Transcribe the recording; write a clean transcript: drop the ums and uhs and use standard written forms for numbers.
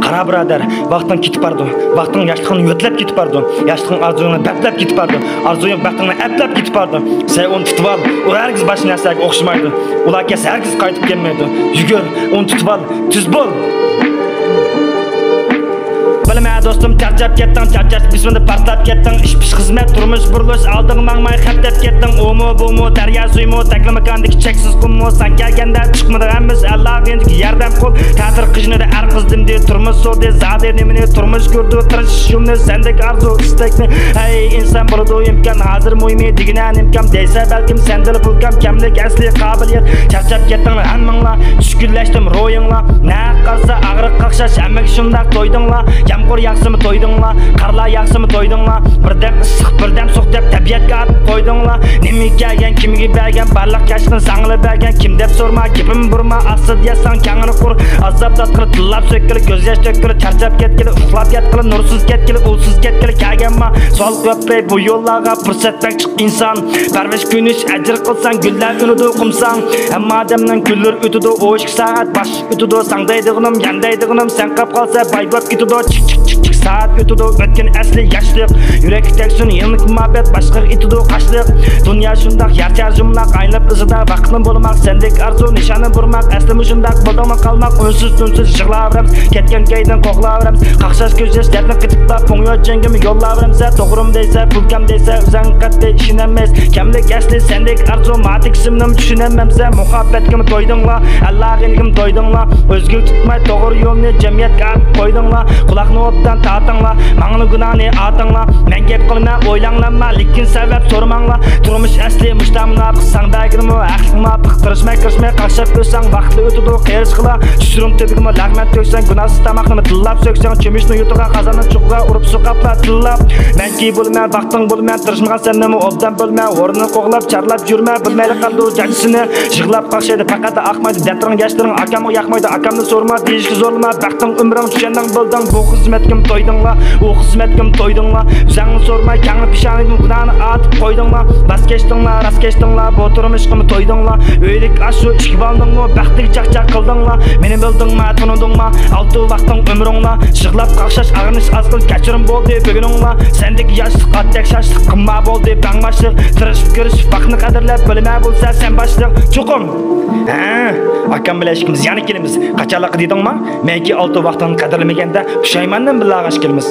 Qara birodar, vaqting ketib bardi. Vaqting yoshlig'ini yo'tlab ketib bardi. Yoshlig'ing arzuyingni baplab ketib bardi. Arzuying vaqtingni aplab ketib bardi. Sen uni tutib ol. U hargiz bosh narsaga o'xshamaydi. Ular kelsa hargiz qaytib kelmaydi. Yugur, uni tutib ol. Tuz bo'l. Bilme dostum, charchab ketding, charchash bismida partlab ketding. Ish xizmat, turmush burilish, olding mangmay xatlab ketding. Omo bomo, daryo suymo, taklamakandek cheksiz qummo, san kelganda chiqmadi hammamiz Alloh endi yordam qil. Ta'tir qijnida ar qizdimdi, turmush so'rdi, zade nemini turmush ko'rdi, tirishishimni sendek arzu istakni. Hey inson bo'ladi imkon, hozir muhimi degan imkon desa balkim sendil pulkam kamlik asli qobiliyat. Charchab ketding hammanglar, tushkunlashdim ro'yinglar. Na qarsa og'riq qaqshash, hammaga shunday to'ydinglar. Yağmur yağsımı toydunla, karlar yağsımı toydunla. Birdem ısık, birdem soğuk dep tabiatga atıp koydunla. Nemi kelgen, kimigi bergen, barlıq yaştın sağlı bergen. Kim dep sorma, gipim burma, asıl yasan kağını kur. Azap tatqılı, tillap sökkili, göz yaş dökkili, charchab ketkili, uxlap yatkili, nursuz ketkili, ulsuz ketkili kelgen ma. Sol köpey bu yollarga fırsatbek çık insan. Parvish güniş ajr qilsan, gullar ünudu qumsan. Hamma adamning kullar ötüdü, o ishq saat baş ötüdü. Sangdaydig'inim, yandaydig'inim, sen qap qalsa baybab ketüdü. Çık saat ötüdü, ötken asli yaşlık. Yürek teksin, yıllık muhabbet, başka itidu kaçlık. Dünya şundak, yarçar jumlak, aynıp ızıda vaktın bulmak, sendek arzu, nişanı vurmak. Asli şundak, bulduğuma kalmak, ünsüz tünsüz jığlavırams. Ketken keyden koklavırams. Kakşaş gözyaş, dertlik kıtıkla, ponyo cengimi yollavırams. Doğrum deyse, pulkam deyse, üzan katte işinemez. Kemlik asli, sendek arzu, matik simnim düşünememse. Muhabbet kimi toydunla, Allah ilgim toydunla. Özgür tutmay, doğru yolunu cemiyet kalp koydunla. Kulakını otdan tatınla, mağını günahını atınla. Men gep qilma, o'ylanglanma, lekin sabab so'ramanglar. Turmush asli mujtamına qilsang bagirmi, aqlingma piqtirishmay kirishmay qaqshab ko'rsang vaqtli o'tidi, qerish qila. Tushirim tepigimi lag'mat to'ksang, gunohsiz tamoqni tillab so'ksang, cho'mishni yutuga qazonni chuqqa urib suqaplab tillab. Menki bo'lman, vaqting bo'lman, tirishmagan sennimi obdan bo'lman, o'rnini qo'g'lab charlab yurma, bilmayli qaldu jajisini yig'lab qaqshaydi, faqat aqmaydi, datring yashtiring, akamga yoqmaydi, akamni so'rma, deyishga zo'rma, vaqting umring tushanding bo'lding, bu xizmatkim to'ydingla, o xizmatkim to'ydingla. Uzangni so'rmay, kangni pishoningni günahni atib qo'ydingla. Bas kechdingla, rast kechdingla, bu turmushqimni to'ydingla. O'ylik ashu ishki baldingmi, baxtlik chaqchaq qildingla. Meni bildingmi, tunudingmi, olti vaqting umringla. Yig'lab qaqshash, ag'inish asqil kechirim bo'ldi buguningla. Sendek yoshlik, qatdak shashlik qimma bo'ldi, bangmashlik. Tirishib kirishib, vaqtni qadrlab bilmay bo'lsa sen boshliq. Chuqum. Akam bilan ishimiz yana kelamiz. Qachonlar dedingmi? Menki olti vaqtni qadrlamaganda pushaymondan bilan g'ash kelamiz.